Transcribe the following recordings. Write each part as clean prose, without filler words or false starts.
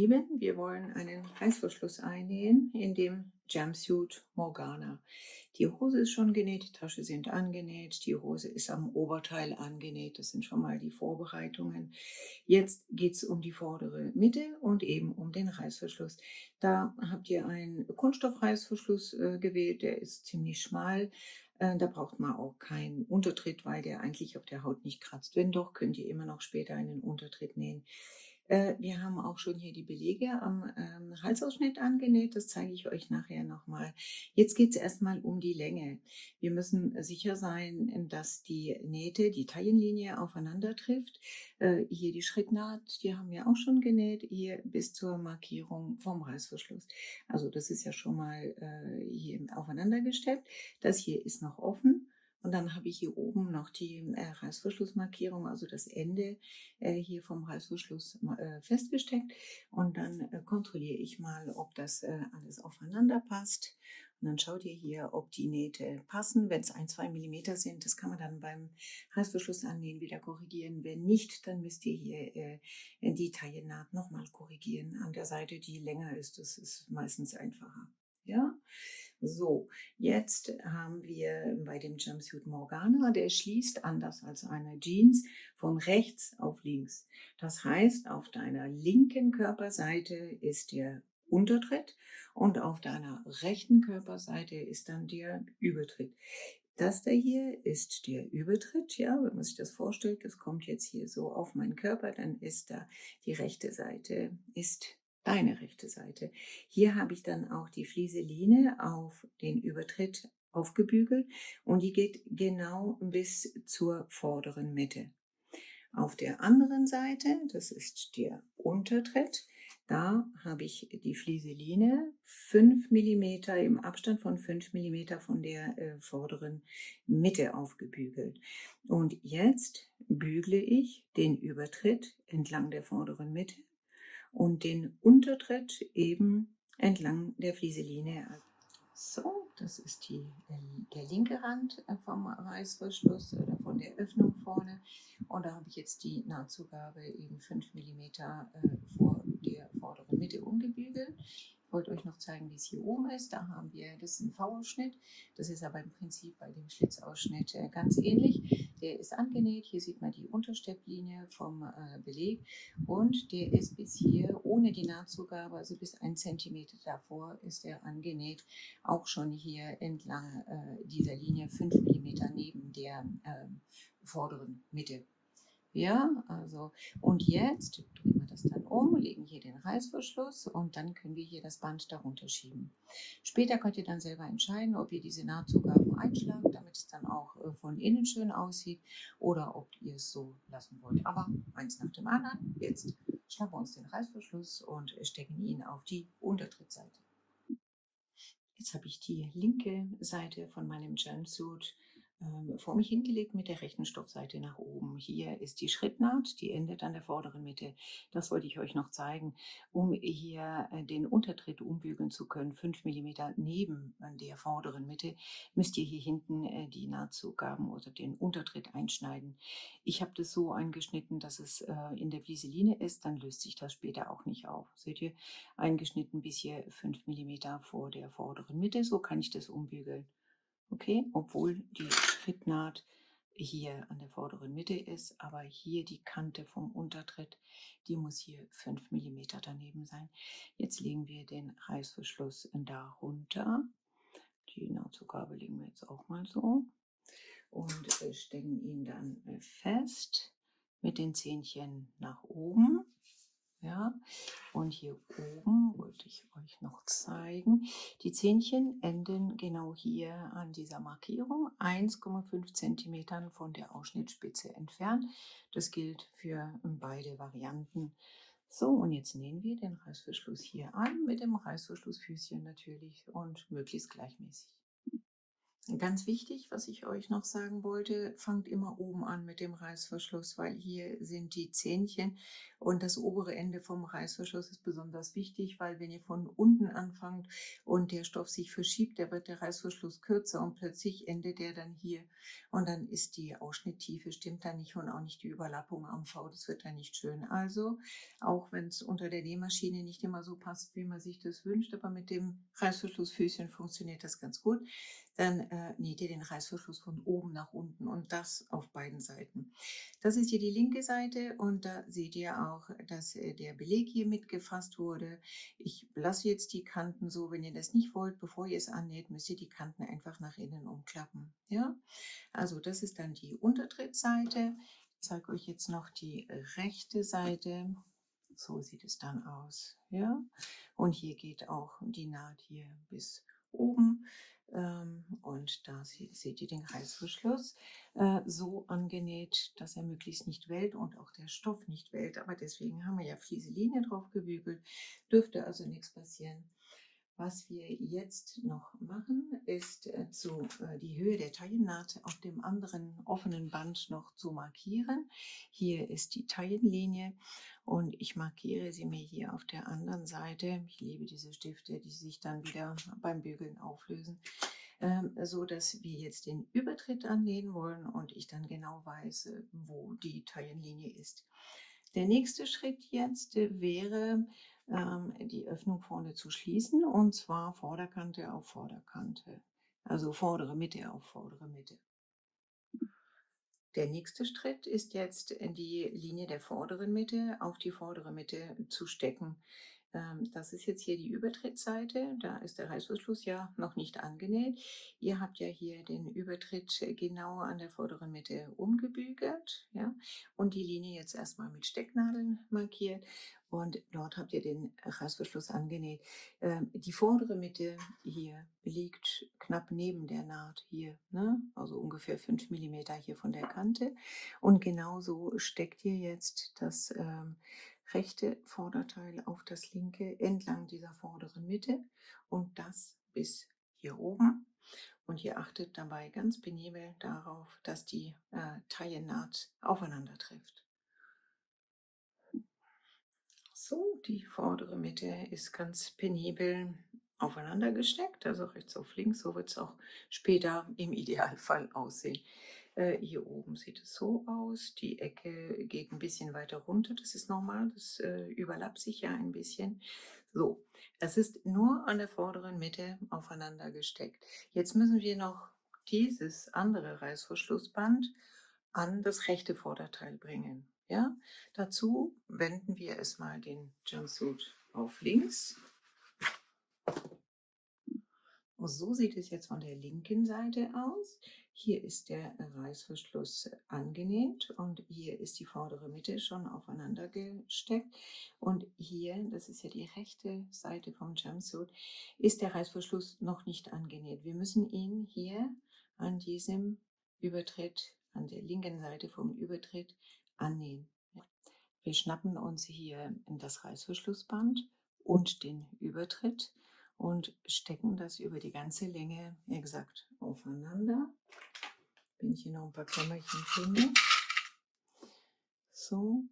Lieben, wir wollen einen Reißverschluss einnähen in dem Jumpsuit Morgana. Die Hose ist schon genäht, die Taschen sind angenäht, die Hose ist am Oberteil angenäht. Das sind schon mal die Vorbereitungen. Jetzt geht es um die vordere Mitte und eben um den Reißverschluss. Da habt ihr einen Kunststoffreißverschluss gewählt, der ist ziemlich schmal. Da braucht man auch keinen Untertritt, weil der eigentlich auf der Haut nicht kratzt. Wenn doch, könnt ihr immer noch später einen Untertritt nähen. Wir haben auch schon hier die Belege am Halsausschnitt angenäht. Das zeige ich euch nachher nochmal. Jetzt geht es erstmal um die Länge. Wir müssen sicher sein, dass die Nähte, die Taillenlinie aufeinander trifft. Hier die Schrittnaht, die haben wir auch schon genäht, hier bis zur Markierung vom Reißverschluss. Also das ist ja schon mal hier aufeinander gesteppt. Das hier ist noch offen. Und dann habe ich hier oben noch die Reißverschlussmarkierung, also das Ende hier vom Reißverschluss festgesteckt. Und dann kontrolliere ich mal, ob das alles aufeinander passt. Und dann schaut ihr hier, ob die Nähte passen. Wenn es 1, 2 Millimeter sind, das kann man dann beim Reißverschluss annähen wieder korrigieren. Wenn nicht, dann müsst ihr hier die Taillennaht nochmal korrigieren an der Seite, die länger ist. Das ist meistens einfacher. Ja, so, jetzt haben wir bei dem Jumpsuit Morgana, der schließt anders als eine Jeans von rechts auf links. Das heißt, auf deiner linken Körperseite ist der Untertritt und auf deiner rechten Körperseite ist dann der Übertritt. Das da hier ist der Übertritt, ja, wenn man sich das vorstellt, das kommt jetzt hier so auf meinen Körper, dann ist da die rechte Seite, ist deine rechte Seite. Hier habe ich dann auch die Flieseline auf den Übertritt aufgebügelt und die geht genau bis zur vorderen Mitte. Auf der anderen Seite, das ist der Untertritt, da habe ich die Flieseline 5 Millimeter im Abstand von 5 Millimeter von der vorderen Mitte aufgebügelt. Und jetzt bügle ich den Übertritt entlang der vorderen Mitte und den Untertritt eben entlang der Flieseline. So, das ist der linke Rand vom Reißverschluss oder von der Öffnung vorne. Und da habe ich jetzt die Nahtzugabe eben 5 Millimeter vor der vorderen Mitte umgebügelt. Ich wollte euch noch zeigen, wie es hier oben ist. Da haben wir, das ist ein V-Ausschnitt. Das ist aber im Prinzip bei dem Schlitzausschnitt ganz ähnlich. Der ist angenäht. Hier sieht man die Unterstepplinie vom Beleg. Und der ist bis hier ohne die Nahtzugabe, also bis 1 Zentimeter davor, ist er angenäht. Auch schon hier entlang dieser Linie 5 Millimeter neben der vorderen Mitte. Ja, also und jetzt drehen wir das dann um, legen hier den Reißverschluss und dann können wir hier das Band darunter schieben. Später könnt ihr dann selber entscheiden, ob ihr diese Nahtzugaben einschlagt, damit es dann auch von innen schön aussieht oder ob ihr es so lassen wollt. Aber eins nach dem anderen. Jetzt schnappen wir uns den Reißverschluss und stecken ihn auf die Untertrittseite. Jetzt habe ich die linke Seite von meinem Jumpsuit vor mich hingelegt mit der rechten Stoffseite nach oben. Hier ist die Schrittnaht, die endet an der vorderen Mitte. Das wollte ich euch noch zeigen, um hier den Untertritt umbügeln zu können. 5 Millimeter neben der vorderen Mitte müsst ihr hier hinten die Nahtzugaben oder den Untertritt einschneiden. Ich habe das so eingeschnitten, dass es in der Flieseline ist, dann löst sich das später auch nicht auf. Seht ihr, eingeschnitten bis hier 5 Millimeter vor der vorderen Mitte. So kann ich das umbügeln. Okay, obwohl die Schrittnaht hier an der vorderen Mitte ist, aber hier die Kante vom Untertritt, die muss hier 5 Millimeter daneben sein. Jetzt legen wir den Reißverschluss darunter. Die Nahtzugabe legen wir jetzt auch mal so und stecken ihn dann fest mit den Zähnchen nach oben. Ja, und hier oben wollte ich euch noch zeigen, die Zähnchen enden genau hier an dieser Markierung, 1,5 Zentimetern von der Ausschnittspitze entfernt. Das gilt für beide Varianten. So, und jetzt nähen wir den Reißverschluss hier an, mit dem Reißverschlussfüßchen natürlich und möglichst gleichmäßig. Ganz wichtig, was ich euch noch sagen wollte, fangt immer oben an mit dem Reißverschluss, weil hier sind die Zähnchen und das obere Ende vom Reißverschluss ist besonders wichtig, weil wenn ihr von unten anfangt und der Stoff sich verschiebt, da wird der Reißverschluss kürzer und plötzlich endet der dann hier und dann ist die Ausschnitttiefe stimmt dann nicht und auch nicht die Überlappung am V, das wird dann nicht schön. Also, auch wenn es unter der Nähmaschine nicht immer so passt, wie man sich das wünscht, aber mit dem Reißverschlussfüßchen funktioniert das ganz gut. Dann näht ihr den Reißverschluss von oben nach unten und das auf beiden Seiten. Das ist hier die linke Seite und da seht ihr auch, dass der Beleg hier mitgefasst wurde. Ich lasse jetzt die Kanten so, wenn ihr das nicht wollt, bevor ihr es annäht, müsst ihr die Kanten einfach nach innen umklappen. Ja? Also das ist dann die Untertrittsseite. Ich zeige euch jetzt noch die rechte Seite. So sieht es dann aus. Ja? Und hier geht auch die Naht hier bis oben. Und da seht ihr den Reißverschluss so angenäht, dass er möglichst nicht wellt und auch der Stoff nicht wellt. Aber deswegen haben wir ja Flieseline drauf gebügelt. Dürfte also nichts passieren. Was wir jetzt noch machen, ist die Höhe der Taillennaht auf dem anderen offenen Band noch zu markieren. Hier ist die Taillenlinie und ich markiere sie mir hier auf der anderen Seite. Ich liebe diese Stifte, die sich dann wieder beim Bügeln auflösen, so dass wir jetzt den Übertritt annähen wollen und ich dann genau weiß, wo die Taillenlinie ist. Der nächste Schritt jetzt wäre, die Öffnung vorne zu schließen und zwar Vorderkante auf Vorderkante, also vordere Mitte auf vordere Mitte. Der nächste Schritt ist jetzt die Linie der vorderen Mitte auf die vordere Mitte zu stecken. Das ist jetzt hier die Übertrittsseite, da ist der Reißverschluss ja noch nicht angenäht. Ihr habt ja hier den Übertritt genau an der vorderen Mitte umgebügelt, ja, und die Linie jetzt erstmal mit Stecknadeln markiert und dort habt ihr den Reißverschluss angenäht. Die vordere Mitte hier liegt knapp neben der Naht hier, ne? Also ungefähr 5 Millimeter hier von der Kante. Und genauso steckt ihr jetzt das rechte Vorderteil auf das linke entlang dieser vorderen Mitte und das bis hier oben. Und ihr achtet dabei ganz penibel darauf, dass die Taillennaht aufeinander trifft. So, die vordere Mitte ist ganz penibel aufeinander gesteckt, also rechts auf links. So wird es auch später im Idealfall aussehen. Hier oben sieht es so aus. Die Ecke geht ein bisschen weiter runter. Das ist normal. Das überlappt sich ja ein bisschen. So, es ist nur an der vorderen Mitte aufeinander gesteckt. Jetzt müssen wir noch dieses andere Reißverschlussband an das rechte Vorderteil bringen. Ja? Dazu wenden wir erstmal den Jumpsuit auf links. Und so sieht es jetzt von der linken Seite aus. Hier ist der Reißverschluss angenäht und hier ist die vordere Mitte schon aufeinander gesteckt. Und hier, das ist ja die rechte Seite vom Jumpsuit, ist der Reißverschluss noch nicht angenäht. Wir müssen ihn hier an diesem Übertritt, an der linken Seite vom Übertritt annähen. Wir schnappen uns hier das Reißverschlussband und den Übertritt und stecken das über die ganze Länge exakt aufeinander. Wenn ich hier noch ein paar Klammerchen finde. So,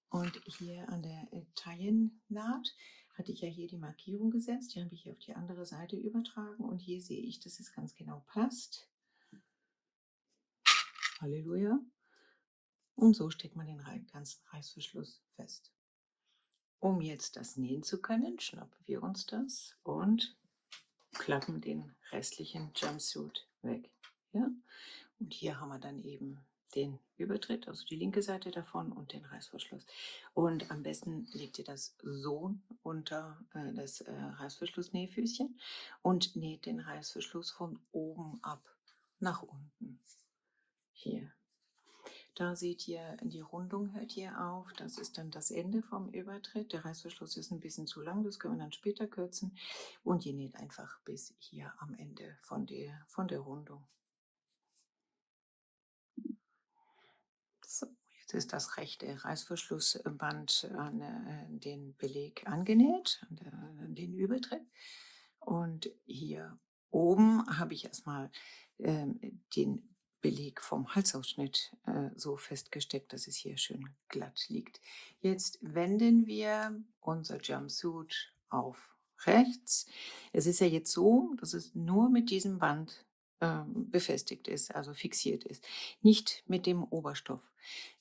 und hier an der Taillennaht hatte ich ja hier die Markierung gesetzt. Die habe ich hier auf die andere Seite übertragen und hier sehe ich, dass es ganz genau passt. Halleluja. Und so steckt man den ganzen Reißverschluss fest. Um jetzt das nähen zu können, schnappen wir uns das und klappen den restlichen Jumpsuit weg. Ja? Und hier haben wir dann eben den Übertritt, also die linke Seite davon und den Reißverschluss. Und am besten legt ihr das so unter das Reißverschlussnähfüßchen und näht den Reißverschluss von oben ab nach unten. Hier. Da seht ihr, die Rundung hört hier auf. Das ist dann das Ende vom Übertritt. Der Reißverschluss ist ein bisschen zu lang, das können wir dann später kürzen. Und ihr näht einfach bis hier am Ende von der Rundung. So, jetzt ist das rechte Reißverschlussband an den Beleg angenäht, an den Übertritt. Und hier oben habe ich erstmal den Beleg vom Halsausschnitt so festgesteckt, dass es hier schön glatt liegt. Jetzt wenden wir unser Jumpsuit auf rechts. Es ist ja jetzt so, dass es nur mit diesem Band befestigt ist, also fixiert ist, nicht mit dem Oberstoff.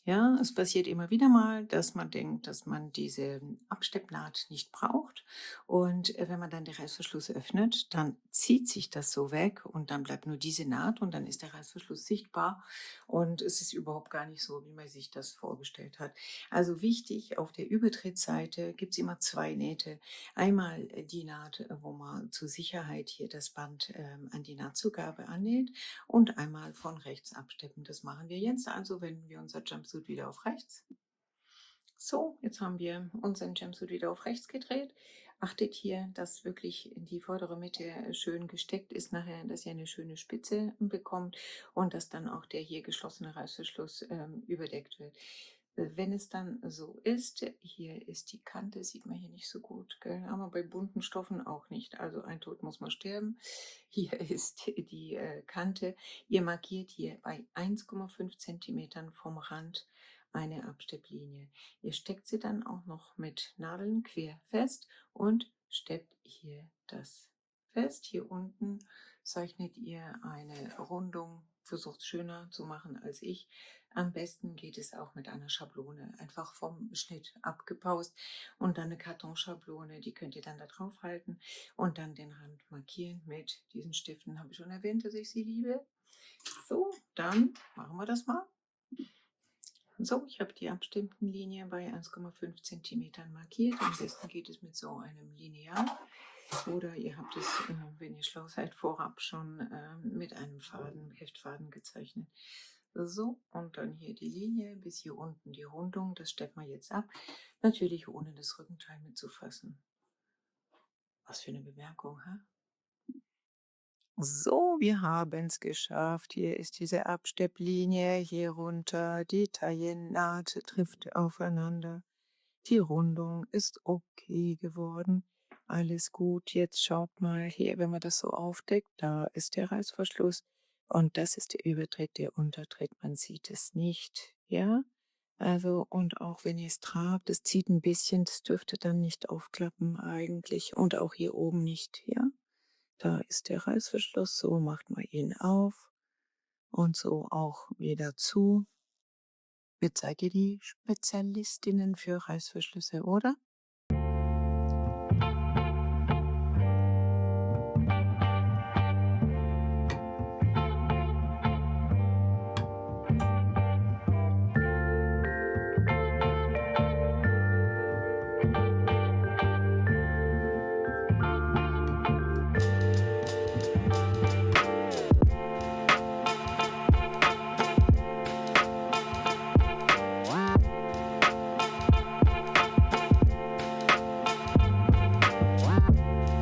Ja, es passiert immer wieder mal, dass man denkt, dass man diese Absteppnaht nicht braucht. Und wenn man dann den Reißverschluss öffnet, dann zieht sich das so weg und dann bleibt nur diese Naht und dann ist der Reißverschluss sichtbar und es ist überhaupt gar nicht so, wie man sich das vorgestellt hat. Also wichtig, auf der Übertrittsseite gibt es immer zwei Nähte. Einmal die Naht, wo man zur Sicherheit hier das Band an die Nahtzugabe annäht und einmal von rechts absteppen. Das machen wir jetzt. Also wenden wir unser Jumpsuit wieder auf rechts. So, jetzt haben wir unseren Jumpsuit wieder auf rechts gedreht. Achtet hier, dass wirklich die vordere Mitte schön gesteckt ist nachher, dass ihr eine schöne Spitze bekommt und dass dann auch der hier geschlossene Reißverschluss überdeckt wird. Wenn es dann so ist, hier ist die Kante, sieht man hier nicht so gut, gell? Aber bei bunten Stoffen auch nicht. Also ein Tod muss man sterben. Hier ist die Kante. Ihr markiert hier bei 1,5 Zentimetern vom Rand eine Abstepplinie. Ihr steckt sie dann auch noch mit Nadeln quer fest und steppt hier das fest. Hier unten zeichnet ihr eine Rundung, versucht es schöner zu machen als ich. Am besten geht es auch mit einer Schablone, einfach vom Schnitt abgepaust und dann eine Kartonschablone, die könnt ihr dann da drauf halten und dann den Rand markieren mit diesen Stiften. Habe ich schon erwähnt, dass ich sie liebe. So, dann machen wir das mal. So, ich habe die Absteppenlinie bei 1,5 Zentimetern markiert. Am besten geht es mit so einem Lineal. Oder ihr habt es, wenn ihr schlau seid, vorab schon mit einem Faden, Heftfaden gezeichnet. So, und dann hier die Linie bis hier unten die Rundung. Das steppen wir jetzt ab. Natürlich ohne das Rückenteil mitzufassen. Was für eine Bemerkung, ha? So, wir haben es geschafft. Hier ist diese Abstepplinie, hier runter, die Taillennaht trifft aufeinander. Die Rundung ist okay geworden. Alles gut. Jetzt schaut mal hier, wenn man das so aufdeckt, da ist der Reißverschluss und das ist der Übertritt, der Untertritt. Man sieht es nicht, ja? Also, und auch wenn ihr es tragt, es zieht ein bisschen, das dürfte dann nicht aufklappen eigentlich und auch hier oben nicht, ja? Da ist der Reißverschluss, so macht man ihn auf und so auch wieder zu. Jetzt seid ihr die Spezialistinnen für Reißverschlüsse, oder?